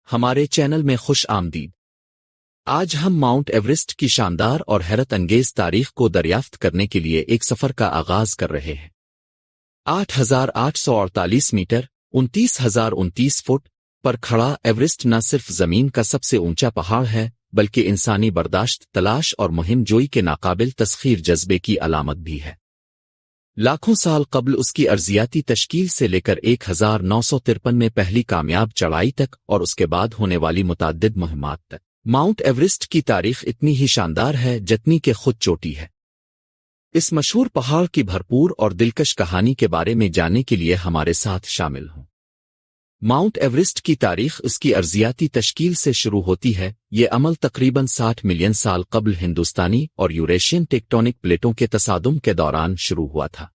ہمارے چینل میں خوش آمدید۔ آج ہم ماؤنٹ ایورسٹ کی شاندار اور حیرت انگیز تاریخ کو دریافت کرنے کے لیے ایک سفر کا آغاز کر رہے ہیں۔ 8,848 میٹر 29,029 فٹ پر کھڑا ایورسٹ نہ صرف زمین کا سب سے اونچا پہاڑ ہے بلکہ انسانی برداشت، تلاش اور مہم جوئی کے ناقابل تسخیر جذبے کی علامت بھی ہے۔ لاکھوں سال قبل اس کی ارضیاتی تشکیل سے لے کر 1953 میں پہلی کامیاب چڑھائی تک اور اس کے بعد ہونے والی متعدد مہمات تک، ماؤنٹ ایورسٹ کی تاریخ اتنی ہی شاندار ہے جتنی کہ خود چوٹی ہے۔ اس مشہور پہاڑ کی بھرپور اور دلکش کہانی کے بارے میں جاننے کے لیے ہمارے ساتھ شامل ہوں۔ ماؤنٹ ایورسٹ کی تاریخ اس کی ارضیاتی تشکیل سے شروع ہوتی ہے۔ یہ عمل تقریباً 60 ملین سال قبل ہندوستانی اور یوریشین ٹیکٹونک پلیٹوں کے تصادم کے دوران شروع ہوا تھا۔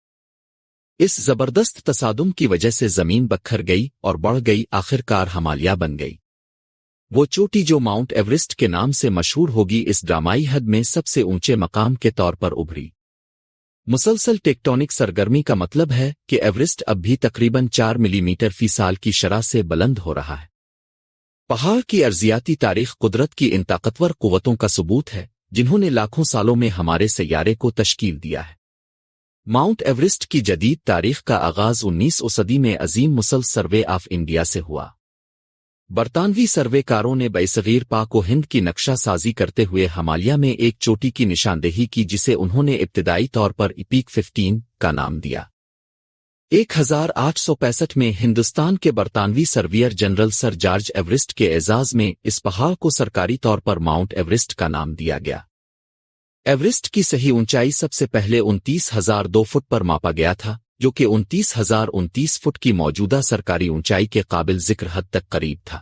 اس زبردست تصادم کی وجہ سے زمین بکھر گئی اور بڑھ گئی، آخر کار ہمالیہ بن گئی، وہ چوٹی جو ماؤنٹ ایورسٹ کے نام سے مشہور ہوگی اس ڈرامائی حد میں سب سے اونچے مقام کے طور پر ابھری۔ مسلسل ٹیکٹونک سرگرمی کا مطلب ہے کہ ایورسٹ اب بھی تقریباً 4 ملی میٹر فی سال کی شرح سے بلند ہو رہا ہے۔ پہاڑ کی ارضیاتی تاریخ قدرت کی ان طاقتور قوتوں کا ثبوت ہے جنہوں نے لاکھوں سالوں میں ہمارے سیارے کو تشکیل دیا ہے۔ ماؤنٹ ایورسٹ کی جدید تاریخ کا آغاز 19ویں صدی میں عظیم مسل سروے آف انڈیا سے ہوا۔ برطانوی سروے کاروں نے برصغیر پاک و ہند کی نقشہ سازی کرتے ہوئے ہمالیہ میں ایک چوٹی کی نشاندہی کی جسے انہوں نے ابتدائی طور پر پیک 15 کا نام دیا۔ 1865 میں ہندوستان کے برطانوی surveyor general sir George Everest کے اعزاز میں اس پہاڑ کو سرکاری طور پر ماؤنٹ ایورسٹ کا نام دیا گیا۔ ایورسٹ کی صحیح اونچائی سب سے پہلے 29,002 فٹ پر ماپا گیا تھا، جو کہ 29,029 فٹ کی موجودہ سرکاری اونچائی کے قابل ذکر حد تک قریب تھا۔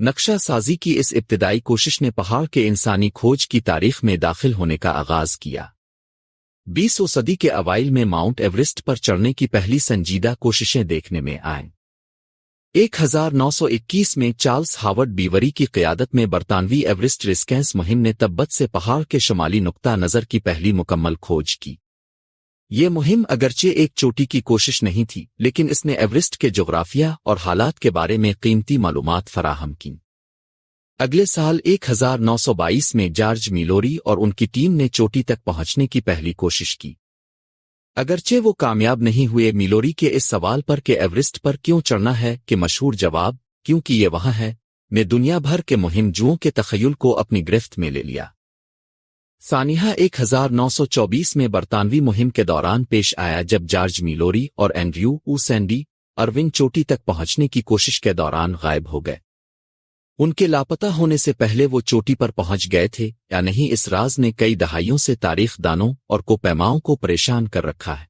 نقشہ سازی کی اس ابتدائی کوشش نے پہاڑ کے انسانی کھوج کی تاریخ میں داخل ہونے کا آغاز کیا۔ 20ویں صدی کے اوائل میں ماؤنٹ ایورسٹ پر چڑھنے کی پہلی سنجیدہ کوششیں دیکھنے میں آئیں۔ 1921 میں چارلس ہاورڈ بیوری کی قیادت میں برطانوی ایورسٹ ریسکینس مہم نے تبت سے پہاڑ کے شمالی نقطہ نظر کی پہلی مکمل کھوج کی۔ یہ مہم اگرچہ ایک چوٹی کی کوشش نہیں تھی، لیکن اس نے ایورسٹ کے جغرافیہ اور حالات کے بارے میں قیمتی معلومات فراہم کیں۔ اگلے سال 1922 میں جارج میلوری اور ان کی ٹیم نے چوٹی تک پہنچنے کی پہلی کوشش کی۔ اگرچہ وہ کامیاب نہیں ہوئے، میلوری کے اس سوال پر کہ ایورسٹ پر کیوں چڑھنا ہے کہ مشہور جواب کیونکہ یہ وہاں ہے نے دنیا بھر کے مہم جوؤں کے تخیل کو اپنی گرفت میں لے لیا۔ سانحہ 1924 میں برطانوی مہم کے دوران پیش آیا جب جارج میلوری اور اینڈریو سینڈی ارون چوٹی تک پہنچنے کی کوشش کے دوران غائب ہو گئے۔ ان کے لاپتہ ہونے سے پہلے وہ چوٹی پر پہنچ گئے تھے یا نہیں، اس راز نے کئی دہائیوں سے تاریخ دانوں اور کوپیماؤں کو پریشان کر رکھا ہے۔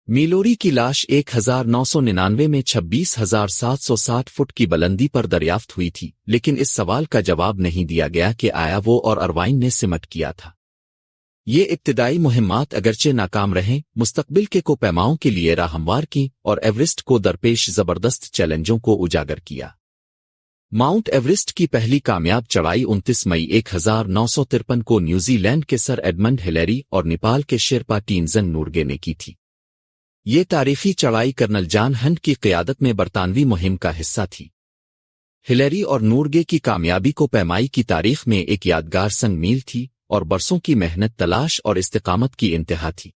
میلوری کی لاش 1999 میں 26,760 فٹ کی بلندی پر دریافت ہوئی تھی، لیکن اس سوال کا جواب نہیں دیا گیا کہ آیا وہ اور اروائن نے سمٹ کیا تھا۔ یہ ابتدائی مہمات اگرچہ ناکام رہیں، مستقبل کے کوپیماؤں کے لیے راہ ہموار کی اور ایورسٹ کو درپیش زبردست چیلنجوں کو اجاگر کیا۔ ماؤنٹ ایورسٹ کی پہلی کامیاب چڑھائی 29 مئی 1953 کو نیوزی لینڈ کے سر ایڈمنڈ ہلیری اور نیپال کے شیرپا ٹینزن نورگے نے کی تھی۔ یہ تاریخی چڑھائی کرنل جان ہنٹ کی قیادت میں برطانوی مہم کا حصہ تھی۔ ہلیری اور نورگے کی کامیابی کو پیمائی کی تاریخ میں ایک یادگار سنگ میل تھی اور برسوں کی محنت، تلاش اور استقامت کی انتہا تھی۔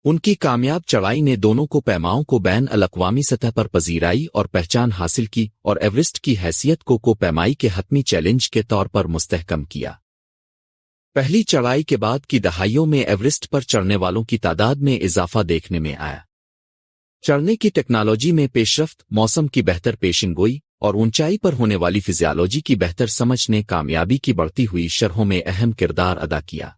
ان کی کامیاب چڑھائی نے دونوں کو پیماؤں کو بین الاقوامی سطح پر پذیرائی اور پہچان حاصل کی اور ایورسٹ کی حیثیت کو پیمائی کے حتمی چیلنج کے طور پر مستحکم کیا۔ پہلی چڑھائی کے بعد کی دہائیوں میں ایورسٹ پر چڑھنے والوں کی تعداد میں اضافہ دیکھنے میں آیا۔ چڑھنے کی ٹیکنالوجی میں پیش رفت، موسم کی بہتر پیشن گوئی اور اونچائی پر ہونے والی فزیالوجی کی بہتر سمجھ نے کامیابی کی بڑھتی ہوئی شرحوں میں اہم کردار ادا کیا۔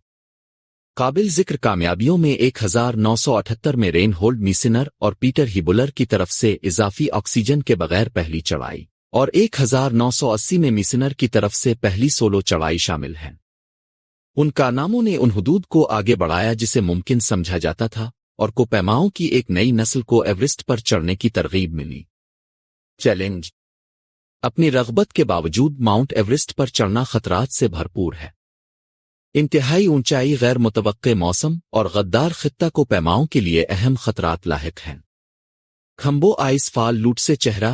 قابل ذکر کامیابیوں میں 1978 میں رین ہولڈ میسنر اور پیٹر ہیبولر کی طرف سے اضافی آکسیجن کے بغیر پہلی چڑھائی، اور 1980 میں میسنر کی طرف سے پہلی سولو چڑھائی شامل ہیں۔ ان کارناموں نے ان حدود کو آگے بڑھایا جسے ممکن سمجھا جاتا تھا اور کوپیماؤں کی ایک نئی نسل کو ایورسٹ پر چڑھنے کی ترغیب ملی۔ چیلنج: اپنی رغبت کے باوجود ماؤنٹ ایورسٹ پر چڑھنا خطرات سے بھرپور ہے۔ انتہائی اونچائی، غیر متوقع موسم اور غدار خطہ کوپیماؤں کے لیے اہم خطرات لاحق ہیں۔ کھمبو آئس فال، لوٹ سے چہرہ